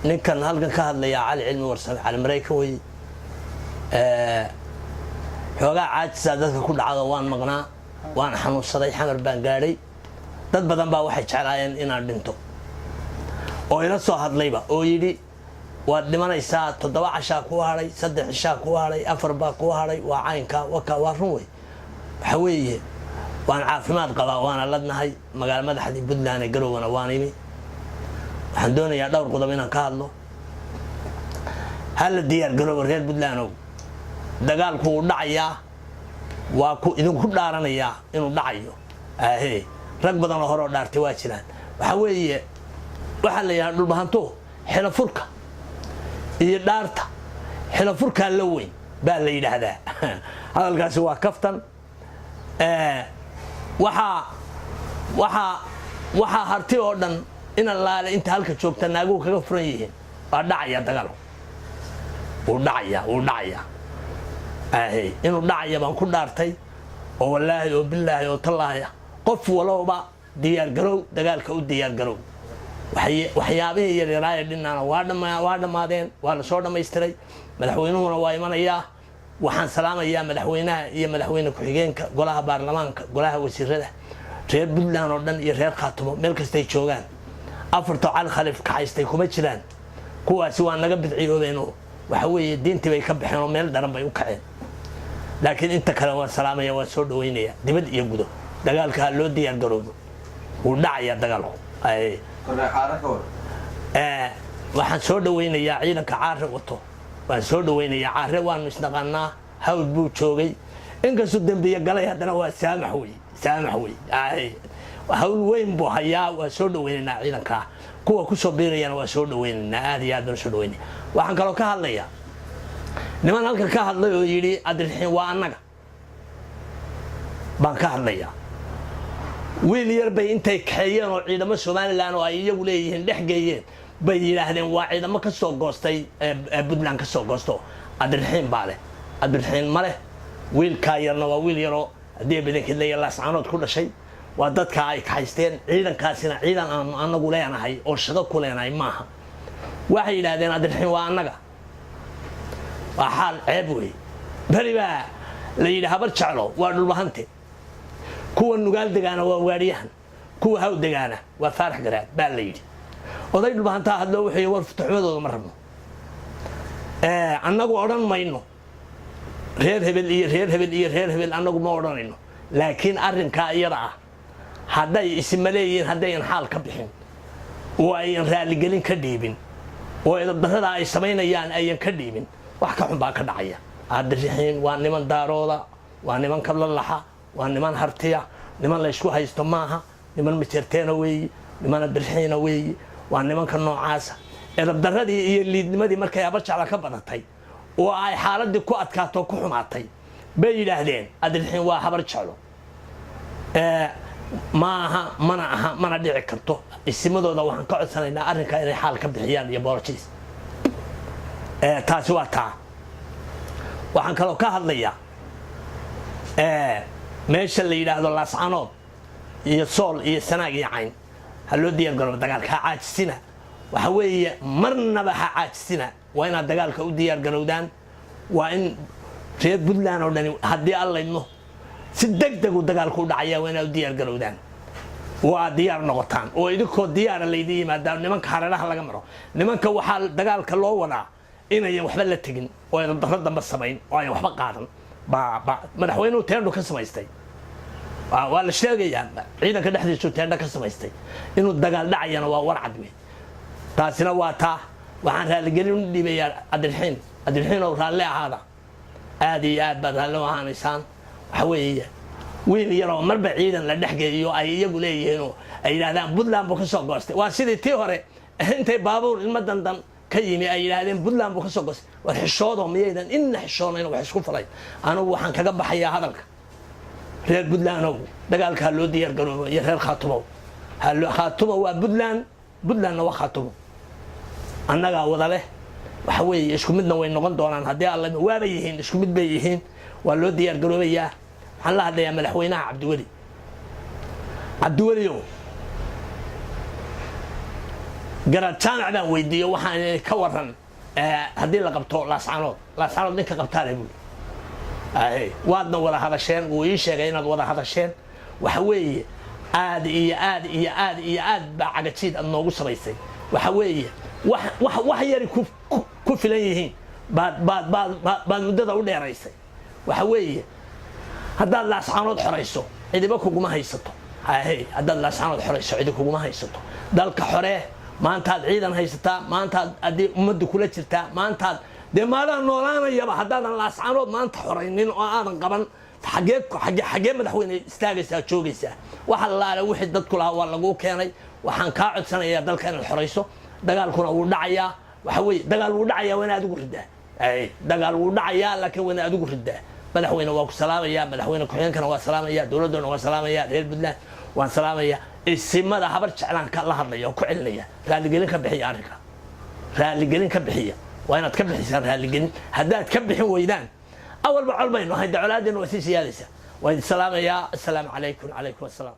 ninkan halkan ka hadlaya cali cilmi warsame cali maraykan wey xoogaa caajisa dadka ku dhacdo waan maqnaa waan xanuunsaday xamar baan gaadhay dad badan baa waxay jeclaayeen inaan dhinto oo ila soo hadlayba oo yidhi waad dhimanaysaa 7 cashaa ku hadhay 3 cishaa ku hadhay 4 baa ku hadhay waa caynka waka waa run wey waxa weeye waan caafimaad qabaa waana ladnahay magaalo madaxdii Puntland ee Garowana waan imi waxaan doonayaa dhowr qodob inaan ka hadlo hal diyaar garoow reer Puntland dagaalku uu dhacayaa waa ku idinku dhaaranayaa inuu dhacayo rag badan oo hore dhaartay waa jiraan waxa weeye waxa la yiraahdo dhulbahanto xilafurka iyo dhaarta xilafurka la weyn baa la yiraahdaa hadalkaasi waa kaftan waxa harti oo dhan in allaale inta halka joogta naagu kaga furan yihiin waa dhacaya dagaal uu dhacaya inuu dhacaya baan ku dhaartay oo wallaahi oo billaahi oo tallaahi qof walba diyaar garow dagaalka u diyaar garow waxyaabihii yaryaraayay dhinaana waa dhamaadeen waa la soo dhameystiray madaxweynuhuna waa imanayaa waxaan salaamayaa madaxweynaha iyo madaxweyne ku-xigeenka golaha baarlamaanka golaha wasiirada reer Puntland oo dhan iyo reer Khaatumo meel kastay joogaan afarto cali khaliif ka haystay kuma jiraan kuwaasi waa naga bidciyoodeen waxa weeye diintii bay ka baxeen oo meel daran bay u kaceen laakiin inta kale waan salaamaya waan soo dhaweynaya dibad iyo gudo dagaalka loo diyaar garoobo uu dhacaya dagaalku waxaan soo dhaweynayaa ciidanka caare wato waan soo dhaweynayaa caare waan isnaqanaa hawl buu joogay inkastoo dambiye galay haddana waa saamax wey hawl weyn buu hayaa waa soo dhaweynaynaa ciidanka kuwa ku soo biirayana waa soo dhaweynaynaa aad iyo aad baan soo dhaweynaa waxaan kaloo ka hadlayaa niman halkan ka hadlay oo yidhi adilxiin waa annaga baan ka hadlayaa wiil yar bay intay kaxeeyeen oo ciidamo Soomaaliland oo ay iyagu leeyihiin dhex geeyeen bay yiraahdeen waa ciidamo ka soo goostay Puntland ka soo goosto adilxiin baale adilxiin male wiilka yarna waa wiil yaro hadii badankeed la laascaanood ku dhashay waa dadka ay ka haysteen ciidankaasina ciidan aan anagu leenahay oo shaqo ku leenahay maaha waxay yiraahdeen adilxiin waa annaga waa xal ceeb wey bariba la yiraahdo habar jeclo waa dhulbahante kuwa nugaal degaana waa waariyahan kuwa haw degaana waa faarax garaad baa la yiri oday dhulbahanta hadlo wixii war fataxmadooda ma rabno annagu oran mayno reer hebel annagu ma oranayno laakiin arrinka iyada ah haday ismaleeyeen hadayn xaal ka bixin oo ay raali gelin ka dhiibin oo darada ay sameynayaan ayan ka dhiibin wax ka xun baa ka dhacaya adilxiin waa niman daarooda waa niman kablalaxa waa niman hartiya niman la isku haysto maaha niman mitirteena weey niman adilxiina weey waa nimanka noocaasa daradii iyo liidnimadii markay habar jecla ka badatay oo ay xaaladii ku adkaato ku xumaatay bay yiraahdeen adilxiin waa habar jeclo maaha mana dhici karto isimadooda waxaan ka codsanaynaa arrinka inay xaal ka bixiyaan iyo boorjiis taasi waa taa waxaan kaloo ka hadlayaa meesha la yiraahdo laascaanood iyo sool iyo sanaag iyo cayn haloo diyaar garoobo dagaalka caajisina waxa weeye marnaba ha caajisina waa inaad dagaalka u diyaar garowdaan waa in reer Puntland oo dhan haddii allayno si degdeg u dagaalku u dhacaya waa inaad u diyaar garowdaan waa diyaar noqotaan oo idinkoo diyaar la idin yimaado nimanka hareeraha laga maro nimanka waxa dagaalka loo wadaa inay waxba la tagin oo ay darada damba sameyn oo ay waxba qaadan madaxweynuhu teendho ka samaystay waa la sheegayaa ciidanka dhexdiisa teendho ka samaystay inuu dagaal dhacayana waa warcad weey taasina waa taa waxaan raali gelin u dhiibayaa adilxiin oo raalli ahaada aad iyo aad baad raalli ahaanaysaan waxa weeye wiil yar oo marba ciidan la dhexgeeyo ay iyagu leeyihiin oo ay yiraahdaan Puntland buu ka soo goostay waa sidii tii hore intay baabuur ilma dandan ka yimi ay yiraahdeen Puntland buu ka soo goostay war xishoodo miyaydan in xishoonayna wax isku falay anigu waxaan kaga baxayaa hadalka reer Puntland oo dagaalka loo diyaar garoobo iyo reer Khaatumo Khaatumo waa Puntlandna waa Khaatumo annaga wada leh waxa weeye isku midna way noqon doonaan hadii alla waaba yihiin isku mid bay yihiin waa loo diyaar garoobayaa waxaan la hadlayaa madaxweynaha Cabdiweli قرأت جامع بان ويدي وحان كورن هدي اللي قبطو لاسعانود نينك قبطالي بولي وادنا ولا هذا الشين ويشي غينا ولا هذا الشين وحوي آد بعقتيد النوغو سميسي وحوي وحياري كوفليهين بعد مدة أولي رئيسي وحوي هذا لاسعانود حريصو إذا بكو ما هيستو هذا لاسعانود حريصو إذا كو ما هيستو دالك حريه ما أنت عيدا هيستا ما أنت أدي أمد كلها جرتا ما أنت دي ماذا نورانا يبا هذا لاسعانود ما أنت حرينين وأنا قبل حقيقة مدحوين استاغيسا جوغيسا waxa la wixii dadku la waa lagu keenay waxaan ka codsanayaa dalkan xoreyso dagaalkuna uu dhacayaa waxa weey dagaal uu dhacayaa wana adigu ridaa dagaal uu dhacayaa laakiin wana adigu ridaa madaxweyne waa ku salaamaya madaxweyne ku-xigeenkana waa salaamaya dawladuna waa salaamaya reer Puntland waan salaamaya isimada habar jeclaan ka la hadlayo ku celinaya raaligelin ka bixiya arrinka raaligelin ka bixiya waa inaad ka bixisaan raaligelin haddaad ka bixin weydaan أول بعلمين وهي دعواتنا وسيسيادسة والسلام عليكم السلام